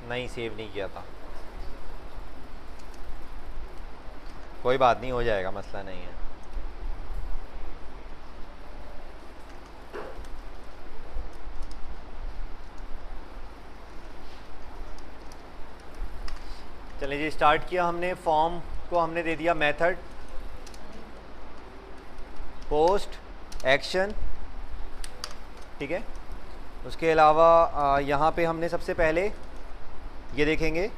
नहीं, सेव नहीं किया था। कोई बात नहीं, हो जाएगा, मसला नहीं है। चलिए जी, स्टार्ट किया हमने। फॉर्म को हमने दे दिया मेथड, पोस्ट, एक्शन, ठीक है। उसके अलावा यहाँ पे हमने सबसे पहले ये देखेंगे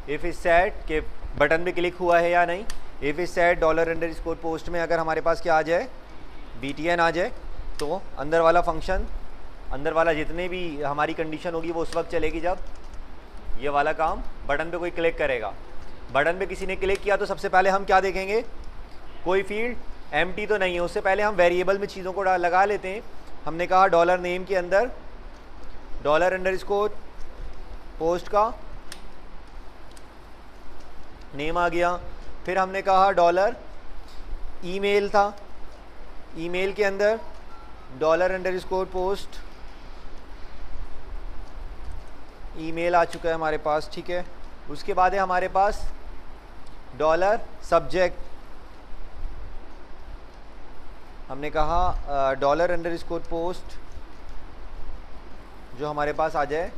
इफ़ इज सेट के बटन पे क्लिक हुआ है या नहीं। इफ़ इज सेट $_ पोस्ट में अगर हमारे पास क्या आ जाए, BTN आ जाए, तो अंदर वाला फंक्शन, अंदर वाला जितने भी हमारी कंडीशन होगी वो उस वक्त चलेगी जब ये वाला काम बटन पे कोई क्लिक करेगा। बटन पे किसी ने क्लिक किया तो सबसे पहले हम क्या देखेंगे, कोई फील्ड एम्प्टी तो नहीं है। उससे पहले हम वेरिएबल में चीज़ों को लगा लेते हैं। हमने कहा $नेम के अंदर $_ पोस्ट का नेम आ गया। फिर हमने कहा ईमेल था, ईमेल के अंदर $_ पोस्ट ईमेल आ चुका है हमारे पास, ठीक है। उसके बाद है हमारे पास $सब्जेक्ट, हमने कहा $_ पोस्ट जो हमारे पास आ जाए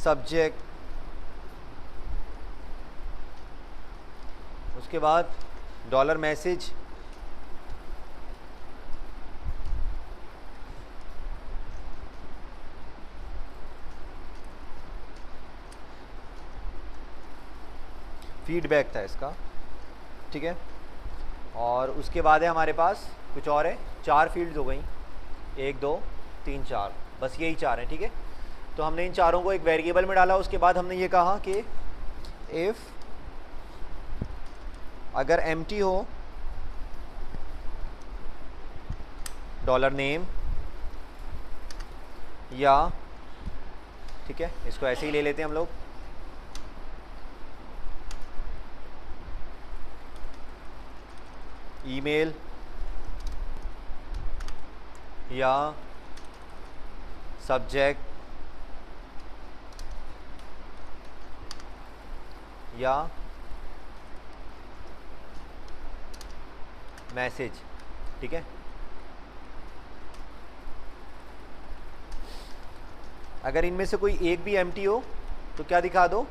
सब्जेक्ट। उसके बाद $मैसेज, फीडबैक था इसका, ठीक है। और उसके बाद है हमारे पास कुछ और है, 4 फील्ड्स हो गई, 1 2 3 4, बस यही 4 हैं, ठीक है। तो हमने इन चारों को एक वेरिएबल में डाला। उसके बाद हमने ये कहा कि इफ़ अगर एम्प्टी हो $नेम या, ठीक है, इसको ऐसे ही ले लेते हैं हम लोग, ईमेल या सब्जेक्ट या मैसेज, ठीक है। अगर इनमें से कोई एक भी एम्प्टी हो तो क्या दिखा दो,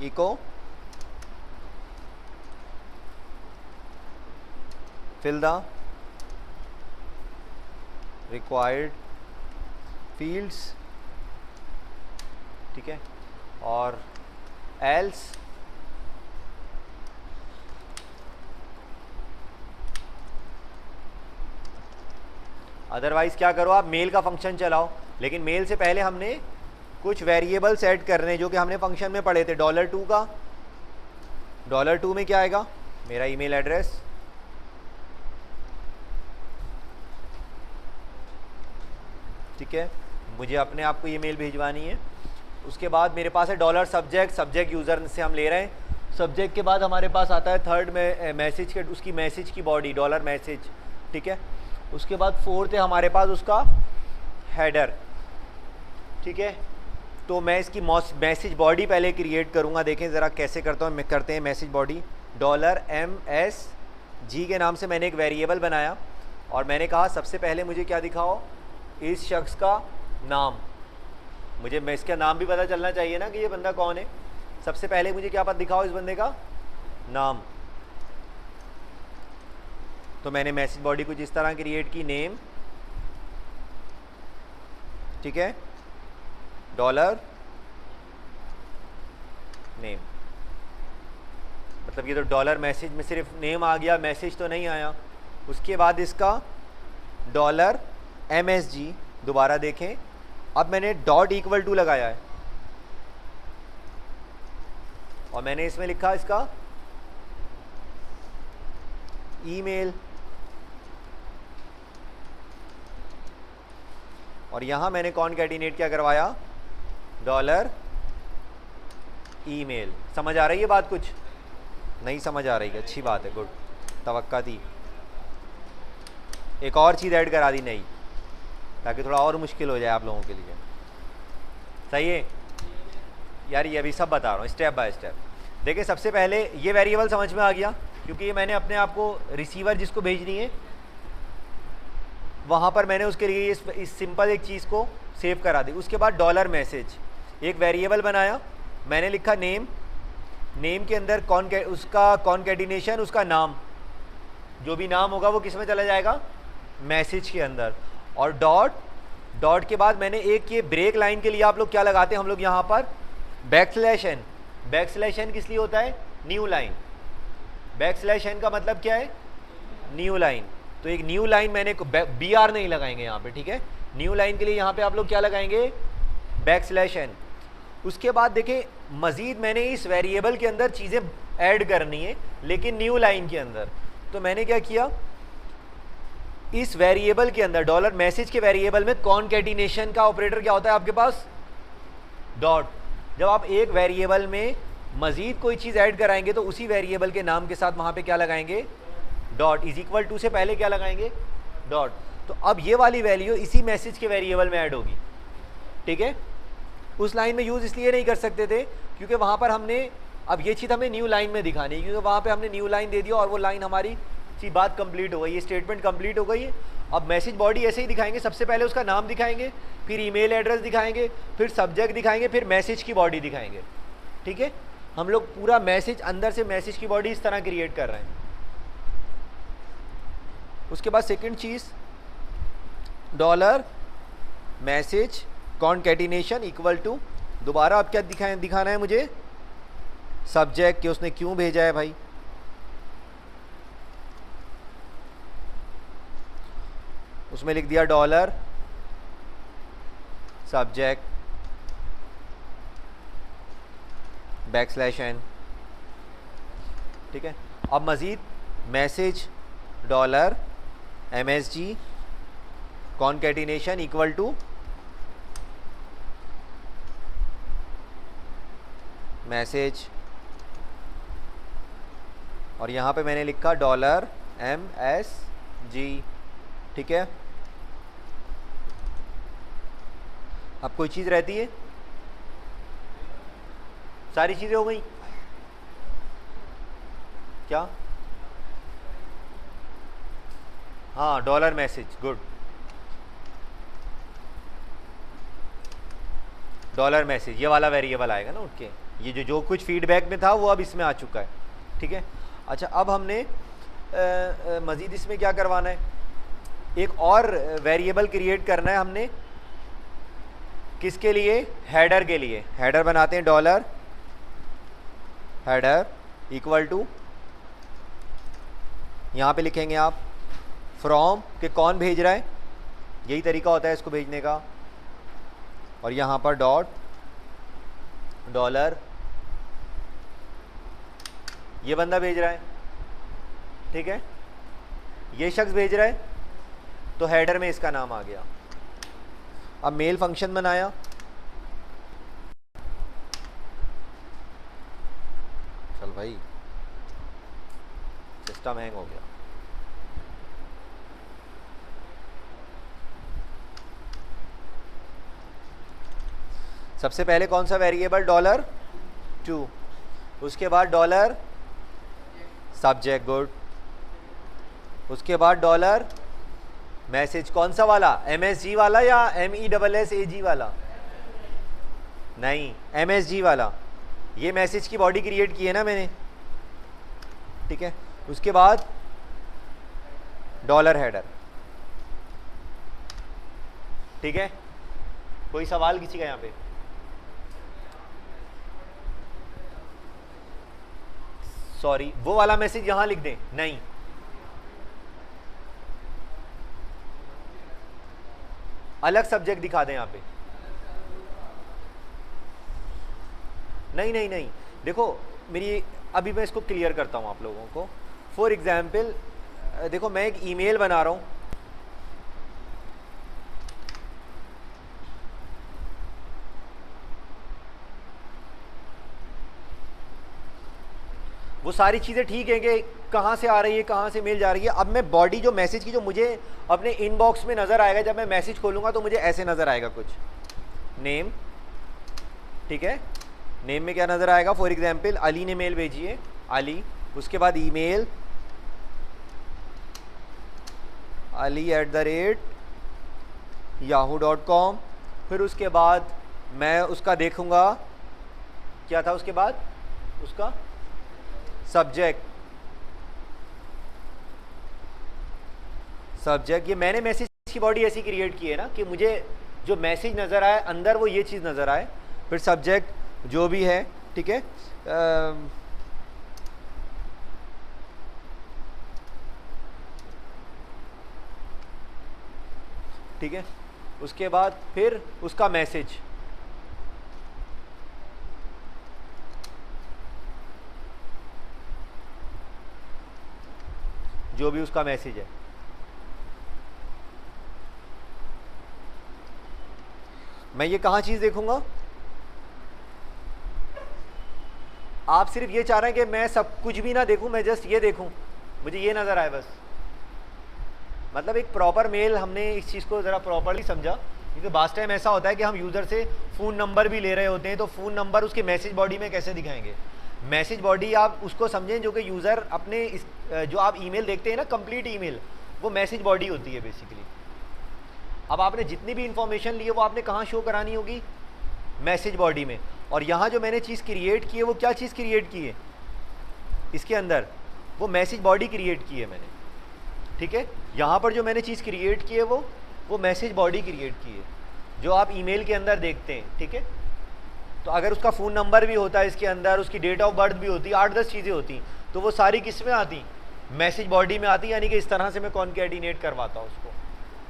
echo fill the required fields, ठीक है। और एल्स अदरवाइज क्या करो, आप मेल का फंक्शन चलाओ। लेकिन मेल से पहले हमने कुछ वेरिएबल सेट करने जो कि हमने फंक्शन में पढ़े थे। $2 का, $2 में क्या आएगा, मेरा ईमेल एड्रेस, ठीक है, मुझे अपने आप को ईमेल भिजवानी है। उसके बाद मेरे पास है $सब्जेक्ट, सब्जेक्ट यूज़र से हम ले रहे हैं। सब्जेक्ट के बाद हमारे पास आता है थर्ड में मैसेज के, उसकी मैसेज की बॉडी $मैसेज, ठीक है। उसके बाद फोर्थ है हमारे पास उसका हेडर, ठीक है। तो मैं इसकी मैसेज बॉडी पहले क्रिएट करूँगा, देखें ज़रा कैसे करता हूँ। करते हैं मैसेज बॉडी, $MSG के नाम से मैंने एक वेरिएबल बनाया और मैंने कहा सबसे पहले मुझे क्या दिखाओ, इस शख्स का नाम। मुझे मैं इसका नाम भी पता चलना चाहिए ना कि ये बंदा कौन है। सबसे पहले मुझे क्या पता दिखाओ, इस बंदे का नाम। तो मैंने मैसेज बॉडी कुछ इस तरह क्रिएट की, नेम, ठीक है, $नेम, मतलब ये तो $मैसेज में सिर्फ नेम आ गया, मैसेज तो नहीं आया। उसके बाद इसका $MSG, दोबारा देखें, अब मैंने $= लगाया है और मैंने इसमें लिखा इसका ईमेल, और यहां मैंने कॉनकैटिनेट क्या करवाया, $email। समझ आ रही है बात? कुछ नहीं समझ आ रही है, अच्छी बात है, गुड, तवक्का थी। एक और चीज़ ऐड करा दी नई, ताकि थोड़ा और मुश्किल हो जाए आप लोगों के लिए, सही है। यार ये अभी सब बता रहा हूँ स्टेप बाय स्टेप। देखिए सबसे पहले ये वेरिएबल समझ में आ गया, क्योंकि ये मैंने अपने आप को रिसीवर जिसको भेजनी है वहाँ पर मैंने उसके लिए इस सिंपल एक चीज़ को सेव करा दी। उसके बाद डॉलर मैसेज, एक वेरिएबल बनाया, मैंने लिखा नेम, नेम के अंदर उसका कॉन्कैटिनेशन, उसका नाम, जो भी नाम होगा वो किस में चला जाएगा, मैसेज के अंदर। और डॉट, डॉट के बाद मैंने एक ये ब्रेक लाइन के लिए आप लोग क्या लगाते हैं, हम लोग यहाँ पर बैकस्लैश एन। बैकस्लैश एन किस लिए होता है, न्यू लाइन। बैकस्लैश एन का मतलब क्या है, न्यू लाइन। तो एक न्यू लाइन मैंने बी आर नहीं लगाएंगे यहाँ पे, ठीक है। न्यू लाइन के लिए यहाँ पे आप लोग क्या लगाएंगे, बैकस्लैश एन। उसके बाद देखिए मजीद मैंने इस वेरिएबल के अंदर चीज़ें ऐड करनी है, लेकिन न्यू लाइन के अंदर। तो मैंने क्या किया, इस वेरिएबल के अंदर डॉलर मैसेज के वेरिएबल में कॉन्कैटिनेशन का ऑपरेटर क्या होता है आपके पास, डॉट। जब आप एक वेरिएबल में मजीद कोई चीज़ ऐड कराएंगे तो उसी वेरिएबल के नाम के साथ वहाँ पे क्या लगाएंगे, डॉट। इज इक्वल टू से पहले क्या लगाएंगे, डॉट। तो अब ये वाली वैल्यू इसी मैसेज के वेरिएबल में ऐड होगी, ठीक है। उस लाइन में यूज़ इसलिए नहीं कर सकते थे क्योंकि वहाँ पर हमने, अब ये चीज़ हमें न्यू लाइन में दिखानी है, क्योंकि वहाँ पे हमने न्यू लाइन दे दिया और वो लाइन हमारी सी बात कंप्लीट हो गई, ये स्टेटमेंट कंप्लीट हो गई है। अब मैसेज बॉडी ऐसे ही दिखाएंगे, सबसे पहले उसका नाम दिखाएंगे, फिर ईमेल एड्रेस दिखाएंगे, फिर सब्जेक्ट दिखाएंगे, फिर मैसेज की बॉडी दिखाएंगे, ठीक है। हम लोग पूरा मैसेज, अंदर से मैसेज की बॉडी इस तरह क्रिएट कर रहे हैं। उसके बाद सेकंड चीज़, dollar message concatenation equal to, दोबारा आप क्या दिखाना है मुझे, सब्जेक्ट कि उसने क्यों भेजा है भाई, उसमें लिख दिया डॉलर सब्जेक्ट बैकस्लैश एन, ठीक है। अब मज़ीद message dollar MSG concatenation equal to message, और यहाँ पे मैंने लिखा डॉलर MSG, ठीक है। अब कोई चीज़ रहती है, सारी चीज़ें हो गई क्या, हाँ dollar message, good. Dollar message ये वाला वेरिएबल आएगा ना उठ के, ये जो कुछ फीडबैक में था वो अब इसमें आ चुका है, ठीक है। अच्छा अब हमने मज़ीद इसमें क्या करवाना है, एक और वेरिएबल क्रिएट करना है हमने, किसके लिए, हेडर के लिए। हेडर बनाते हैं डॉलर हेडर इक्वल टू, यहाँ पे लिखेंगे आप फ्रॉम के कौन भेज रहा है, यही तरीका होता है इसको भेजने का, और यहाँ पर डॉट डॉलर, ये बंदा भेज रहा है, ठीक है, ये शख्स भेज रहा है, तो हेडर में इसका नाम आ गया। अब मेल फंक्शन बनाया, चल भाई सिस्टम हैंग हो गया। सबसे पहले कौन सा वेरिएबल, डॉलर 2, उसके बाद डॉलर सब्जेक्ट, गुड। उसके बाद डॉलर मैसेज, कौन सा वाला, MSG वाला या MESSAG वाला, नहीं MSG वाला, ये मैसेज की बॉडी क्रिएट की है ना मैंने, ठीक है। उसके बाद डॉलर हेडर, ठीक है। कोई सवाल किसी का यहाँ पे, सॉरी वो वाला मैसेज यहां लिख दें, नहीं अलग सब्जेक्ट दिखा दें यहाँ पे, नहीं नहीं नहीं, देखो मेरी, अभी मैं इसको क्लियर करता हूँ आप लोगों को। फॉर एग्जाम्पल देखो मैं एक ईमेल बना रहा हूँ, वो सारी चीज़ें ठीक है कि कहाँ से आ रही है, कहाँ से मेल जा रही है। अब मैं बॉडी जो मैसेज की, जो मुझे अपने इनबॉक्स में नज़र आएगा, जब मैं मैसेज खोलूँगा तो मुझे ऐसे नज़र आएगा कुछ, नेम, ठीक है, नेम में क्या नज़र आएगा, फॉर एग्जाम्पल अली ने मेल भेजी है, अली, उसके बाद ईमेल ali@yahoo.com, फिर उसके बाद मैं उसका देखूंगा क्या था, उसके बाद उसका सब्जेक्ट, ये मैंने मैसेज की बॉडी ऐसी क्रिएट की है ना कि मुझे जो मैसेज नज़र आए अंदर वो ये चीज़ नज़र आए, फिर सब्जेक्ट जो भी है, ठीक है, ठीक है, उसके बाद फिर उसका मैसेज, जो भी उसका मैसेज है, मैं ये कहाँ चीज़ देखूंगा, आप सिर्फ ये चाह रहे हैं कि मैं सब कुछ भी ना देखूं, मैं जस्ट ये देखूं, मुझे ये नज़र आए बस। मतलब एक प्रॉपर मेल, हमने इस चीज़ को ज़रा प्रॉपरली समझा, क्योंकि बास्ट टाइम ऐसा होता है कि हम यूज़र से फ़ोन नंबर भी ले रहे होते हैं, तो फ़ोन नंबर उसके मैसेज बॉडी में कैसे दिखाएंगे। मैसेज बॉडी आप उसको समझें जो कि यूज़र अपने इस जो आप ईमेल देखते हैं ना, कंप्लीट ईमेल, वो मैसेज बॉडी होती है बेसिकली। अब आपने जितनी भी इंफॉर्मेशन ली है वो आपने कहाँ शो करानी होगी, मैसेज बॉडी में। और यहाँ जो मैंने चीज़ क्रिएट की है वो क्या चीज़ क्रिएट की है, इसके अंदर वो मैसेज बॉडी क्रिएट की है मैंने, ठीक है। यहाँ पर जो मैंने चीज़ क्रिएट की है वो मैसेज बॉडी क्रिएट की है, जो आप ईमेल के अंदर देखते हैं, ठीक है। तो अगर उसका फ़ोन नंबर भी होता है इसके अंदर, उसकी डेट ऑफ बर्थ भी होती है, 8-10 चीज़ें होती, तो वो सारी किस में आती, मैसेज बॉडी में आती, यानी कि इस तरह से मैं कॉन्कैटिनेट करवाता हूँ उसको,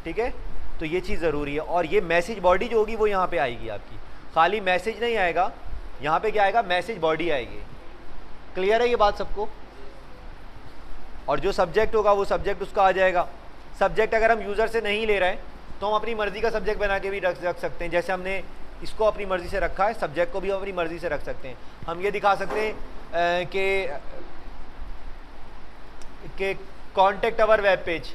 ठीक है। तो ये चीज़ ज़रूरी है। और ये मैसेज बॉडी जो होगी वो यहाँ पे आएगी आपकी, खाली मैसेज नहीं आएगा, यहाँ पे क्या आएगा, मैसेज बॉडी आएगी। क्लियर है ये बात सबको। और जो सब्जेक्ट होगा वो सब्जेक्ट उसका आ जाएगा। सब्जेक्ट अगर हम यूज़र से नहीं ले रहे हैं तो हम अपनी मर्ज़ी का सब्जेक्ट बना के भी रख सकते हैं, जैसे हमने इसको अपनी मर्ज़ी से रखा है, सब्जेक्ट को भी हम अपनी मर्ज़ी से रख सकते हैं। हम ये दिखा सकते हैं कि contact our web page,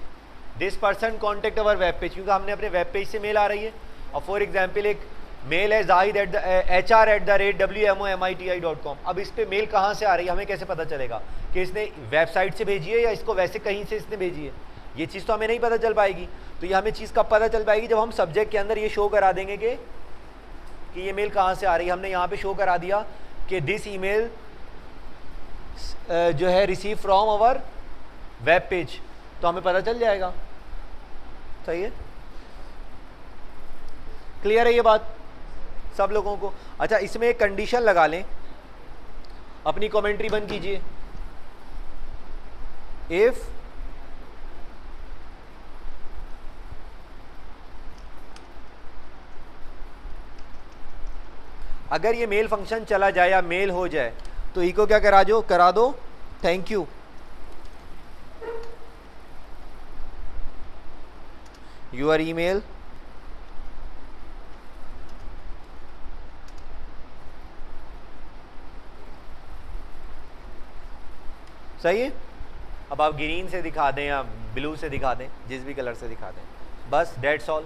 this person contact our web page, क्योंकि हमने अपने वेब पेज से मेल आ रही है। और फॉर एग्जाम्पल एक मेल है zahid@HR@wmomiti.com। अब इस पर मेल कहाँ से आ रही है, हमें कैसे पता चलेगा कि इसने वेबसाइट से भेजी है या इसको वैसे कहीं से इसने भेजी है, ये चीज़ तो हमें नहीं पता चल पाएगी। तो ये हमें चीज़ कब पता चल पाएगी, जब हम सब्जेक्ट के अंदर ये शो करा देंगे कि ये मेल कहाँ से आ रही है। हमने यहाँ पे शो करा दिया कि दिस ईमेल जो है receive from our web page, तो हमें पता चल जाएगा। सही है, क्लियर है ये बात सब लोगों को। अच्छा, इसमें एक कंडीशन लगा लें, अपनी कमेंट्री बंद कीजिए। इफ अगर ये मेल फंक्शन चला जाए या मेल हो जाए तो इको क्या करा दो थैंक यू, योर ईमेल सही है। अब आप ग्रीन से दिखा दें या ब्लू से दिखा दें, जिस भी कलर से दिखा दें, बस डेट्स ऑल।